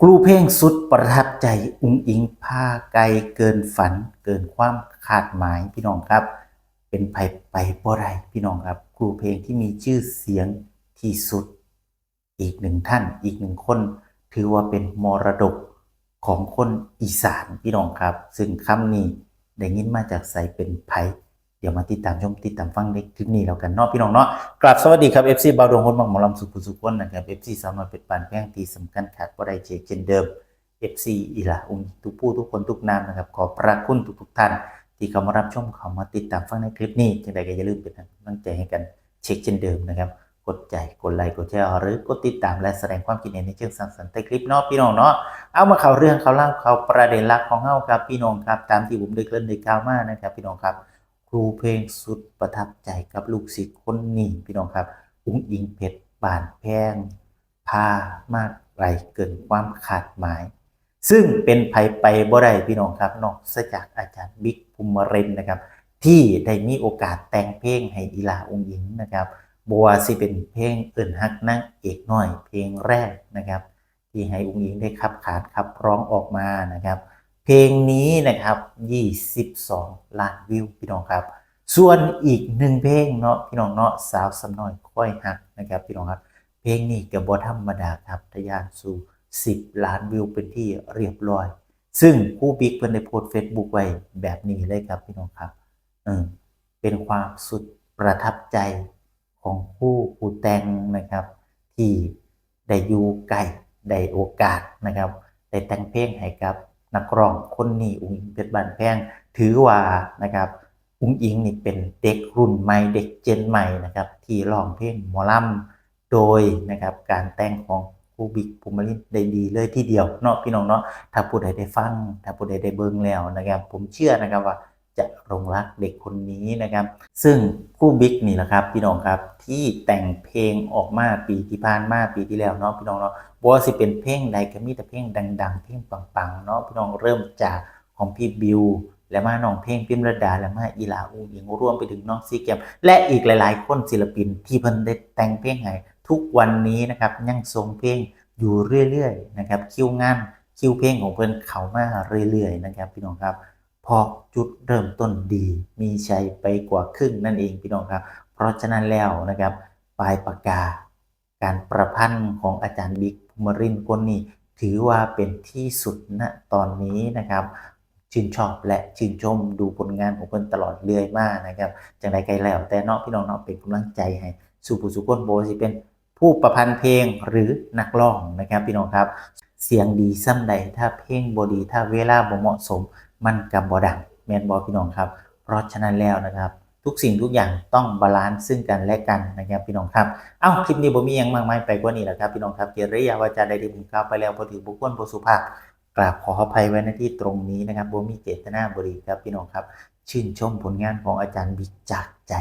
ครูเพลงสุดประทับใจอุ๋งอิงพาไกลเกินฝันเกินความคาดหมายพี่น้องครับเป็นไปบ่ได้พี่น้องครับครูเพลงที่มีชื่อเสียงที่สุดอีกหนึ่งท่านอีกหนึ่งคนถือว่าเป็นมรดกของคนอีสานพี่น้องครับซึ่งคำนี้ได้ยินมาจากใสเป็นไผเดี๋ยวมาติดตามชมติดตามฟังในคลิปนี้แล้วกันเนาะพี่น้องเนาะกราบสวัสดีครับ FC บาวดวงคนบางหมอลำสุขุนนะครับ FC สาวน้อยเป็ดปานแพงที่สำคัญขาดบ่ได้เช่นเดิม FC อีหล่าทุกผู้ทุกคนทุกนามนะครับขอพระคุณทุกท่านที่เข้ามารับชมเข้ามาติดตามฟังในคลิปนี้จังใดก็อย่าลืมเป็นกำลังใจให้กันเช่นเดิมนะครับกดใจกดไลค์กดแชร์หรือกดติดตามและแสดงความคิดเห็นในเชิงสร้างสรรค์ใต้คลิปเนาะพี่น้องเนาะเอามาเข้าเรื่องเข้าเล่าเข้าประเด็นหลักของเฮาครับพี่น้องครับตามที่ผมได้เกริ่นได้กล่าวมานะครับพี่น้องครับครูเพลงสุดประทับใจกับลูกศิษย์คนนี้พี่น้องครับอุ๋งอิงเพชรบานแพงพามากไกลเกินความคาดหมายซึ่งเป็นไปบ่ได้พี่น้องครับนอกจากอาจารย์บิ๊กภูมิเรนนะครับที่ได้มีโอกาสแต่งเพลงให้อีหลาอุ๋งอิงนะครับบัวสิเป็นเพลงเอิ่นฮักนางเอกน้อยเพลงแรกนะครับที่ให้อุ๋งอิงได้ขับร้องออกมานะครับเพลงนี้นะครับ22 ล้านวิวพี่น้องครับส่วนอีกหนึ่งเพลงเนาะพี่น้องเนาะสาวสำน้อยค่อยฮักนะครับพี่น้องครับเพลงนี้ก็บ่ธรรมดาครับทะยานสู่10 ล้านวิวเป็นที่เรียบร้อยซึ่งครูบิ๊กเพิ่นได้โพสต์ Facebook ไว้แบบนี้เลยครับพี่น้องครับเป็นความสุดประทับใจของผู้แต่งนะครับที่ได้อยู่ใกล้ได้โอกาสนะครับได้แต่งเพลงให้กับนักร้องคนนี้อุ๋งอิงเพชรบ้านแพงถือว่านะครับอุ๋งอิงนี่เป็นเด็กรุ่นใหม่เด็กเจนใหม่นะครับที่ร้องเพลงหมอลำโดยนะครับการแต่งของครูบิ๊กภูมิรินได้ดีเลยทีเดียวเนาะพี่น้องเนาะถ้าผู้ใดได้ฟังถ้าผู้ใดได้เบิ่งแล้วนะครับผมเชื่อนะครับว่าจะหลงรักเด็กคนนี้นะครับซึ่งครูบิ๊กนี่แหละครับพี่น้องครับที่แต่งเพลงออกมาปีที่ผ่านมาปีที่แล้วเนาะพี่น้องเนาะบ่ว่าสิเป็นเพลงใดก็มีแต่เพลงดังๆเพลงปังๆเนาะพี่น้องเริ่มจากของพี่บิวและมาน้องเพลงพิมรดาและมาอีหลาอุ๋งอิงรวมไปถึงน้องซีแกมและอีกหลายๆคนศิลปินที่เพิ่นได้แต่งเพลงให้ทุกวันนี้นะครับยังทรงเพลงอยู่เรื่อยๆนะครับคิวงานคิวเพลงของเพิ่นเข้ามาเรื่อยๆนะครับพี่น้องครับพอจุดเริ่มต้นดีมีชัยไปกว่าครึ่งนั่นเองพี่น้องครับเพราะฉะนั้นแล้วนะครับปลายปากกาการประพันธ์ของอาจารย์บิ๊กภูมิรินทร์คนนี้ถือว่าเป็นที่สุดณตอนนี้นะครับชื่นชอบและชื่นชมดูผลงานของเพิ่นตลอดเรื่อยมานะครับจังใดไกลแล้วแต่เนาะพี่น้องเนาะเป็นกำลังใจให้สู่ผู้สุคนโบสิเป็นผู้ประพันธ์เพลงหรือนักร้องนะครับพี่น้องครับเสียงดีซ้ำใดถ้าเพลงบ่ดีถ้าเวลาบ่เหมาะสมมันก็บ่ดังแม่นบ่พี่น้องครับเพราะฉะนั้นแล้วนะครับทุกสิ่งทุกอย่างต้องบาลานซ์ซึ่งกันและกันนะครับพี่น้องครับคลิปนี้บ่มีหยังมากมายไปกว่านี้แล้วครับพี่น้องครับกิริยาวาจาใดที่ผมกล่าวไปแล้วบ่ถือบ่ควรบ่สุภาพกราบขออภัยไว้ณที่ตรงนี้นะครับบ่มีเจตนาบ่ดีครับพี่น้องครับชื่นชมผลงานของอาจารย์บิ๊กจากใจ